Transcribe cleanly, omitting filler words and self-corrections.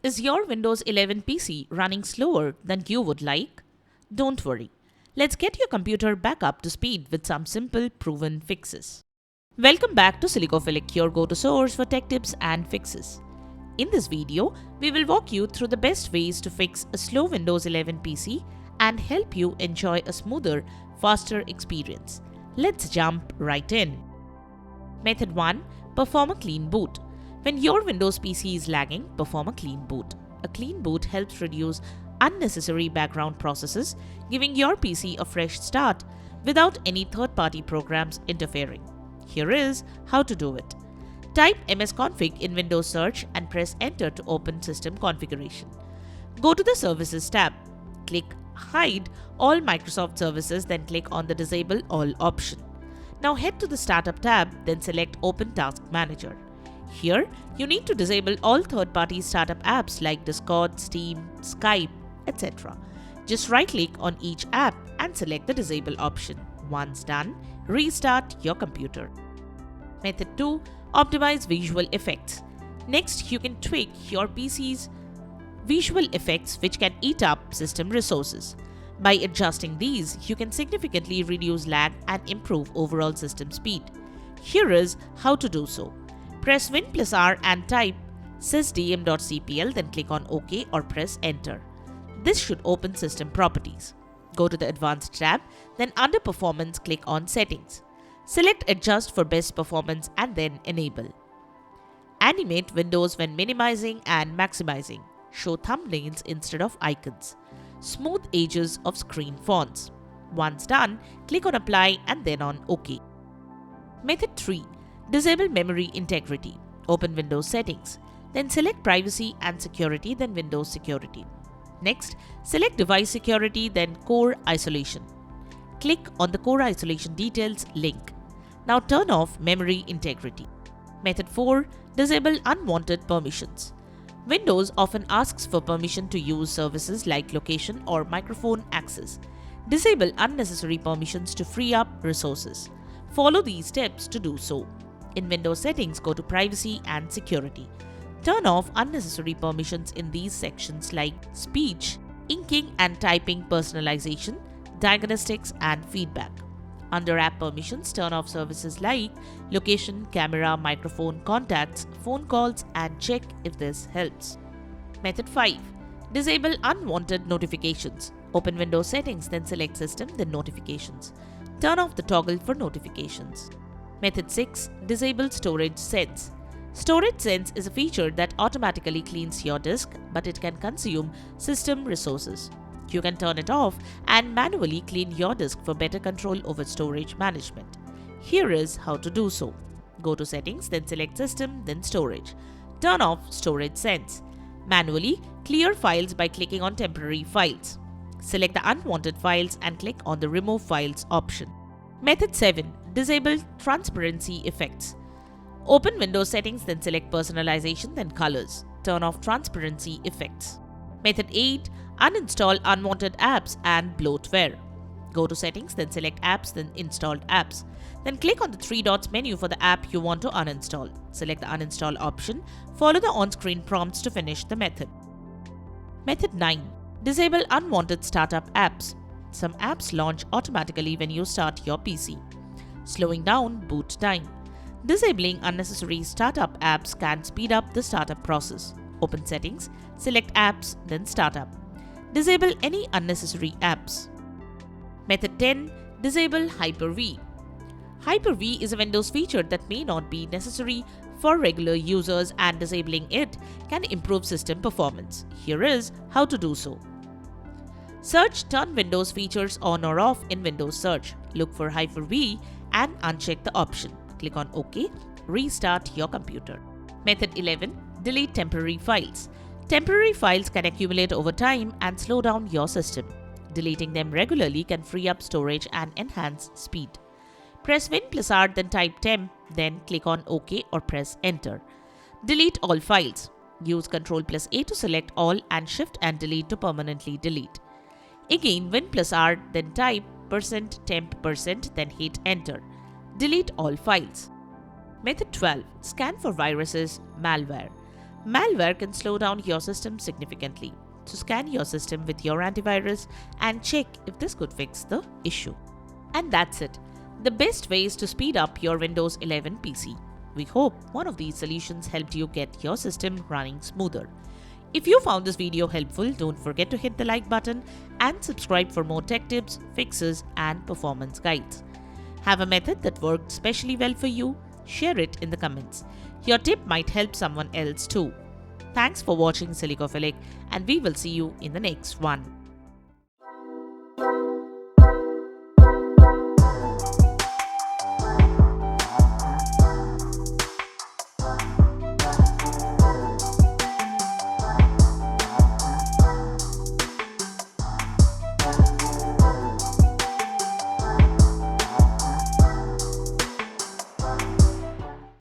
Is your Windows 11 PC running slower than you would like? Don't worry. Let's get your computer back up to speed with some simple, proven fixes. Welcome back to Silicophilic, your go-to source for tech tips and fixes. In this video, we will walk you through the best ways to fix a slow Windows 11 PC and help you enjoy a smoother, faster experience. Let's jump right in. Method 1. Perform a clean boot. When your Windows PC is lagging, perform a clean boot. A clean boot helps reduce unnecessary background processes, giving your PC a fresh start without any third-party programs interfering. Here is how to do it. Type msconfig in Windows Search and press Enter to open System Configuration. Go to the Services tab. Click Hide all Microsoft services, then click on the Disable All option. Now head to the Startup tab, then select Open Task Manager. Here, you need to disable all third-party startup apps like Discord, Steam, Skype, etc. Just right-click on each app and select the Disable option. Once done, restart your computer. Method 2. Optimize visual effects. Next, you can tweak your PC's visual effects, which can eat up system resources. By adjusting these, you can significantly reduce lag and improve overall system speed. Here is how to do so. Press Win+R and type sysdm.cpl, then click on OK or press Enter. This should open System Properties. Go to the Advanced tab, then under Performance, click on Settings. Select Adjust for best performance and then Enable. Animate windows when minimizing and maximizing. Show thumbnails instead of icons. Smooth edges of screen fonts. Once done, click on Apply and then on OK. Method 3. Disable memory integrity. Open Windows Settings. Then select Privacy and Security, then Windows Security. Next, select Device Security, then Core Isolation. Click on the Core Isolation Details link. Now turn off memory integrity. Method 4. Disable unwanted permissions. Windows often asks for permission to use services like location or microphone access. Disable unnecessary permissions to free up resources. Follow these steps to do so. In Windows Settings, go to Privacy and Security. Turn off unnecessary permissions in these sections like speech, inking and typing personalization, diagnostics and feedback. Under App Permissions, turn off services like location, camera, microphone, contacts, phone calls and check if this helps. Method 5. Disable unwanted notifications. Open Windows Settings, then select System, then Notifications. Turn off the toggle for notifications. Method 6. Disable Storage Sense. Storage Sense is a feature that automatically cleans your disk, but it can consume system resources. You can turn it off and manually clean your disk for better control over storage management. Here is how to do so. Go to Settings, then select System, then Storage. Turn off Storage Sense. Manually clear files by clicking on Temporary Files. Select the unwanted files and click on the Remove Files option. Method 7. Disable Transparency Effects. Open Windows Settings, then select Personalization, then Colors. Turn off Transparency Effects. Method 8. Uninstall unwanted apps and bloatware. Go to Settings, then select Apps, then Installed Apps. Then click on the three dots menu for the app you want to uninstall. Select the Uninstall option. Follow the on-screen prompts to finish the method. Method 9. Disable unwanted startup apps. Some apps launch automatically when you start your PC, slowing down boot time. Disabling unnecessary startup apps can speed up the startup process. Open Settings, select Apps, then Startup. Disable any unnecessary apps. Method 10. Disable Hyper-V. Hyper-V is a Windows feature that may not be necessary for regular users, and disabling it can improve system performance. Here is how to do so. Search Turn Windows features on or off in Windows Search. Look for Hyper-V and uncheck the option. Click on OK. Restart your computer. Method 11. Delete temporary files. Temporary files can accumulate over time and slow down your system. Deleting them regularly can free up storage and enhance speed. Press Win+R, then type temp, then click on OK or press Enter. Delete all files. Use Ctrl+A to select all and Shift and Delete to permanently delete. Again, Win+R, then type %temp%, then hit Enter. Delete all files. Method 12. Scan for viruses, malware. Malware can slow down your system significantly, so scan your system with your antivirus and check if this could fix the issue. And that's it. The best ways to speed up your Windows 11 PC. We hope one of these solutions helped you get your system running smoother. If you found this video helpful, don't forget to hit the like button and subscribe for more tech tips, fixes, and performance guides. Have a method that worked especially well for you? Share it in the comments. Your tip might help someone else too. Thanks for watching Silicophilic, and we will see you in the next one.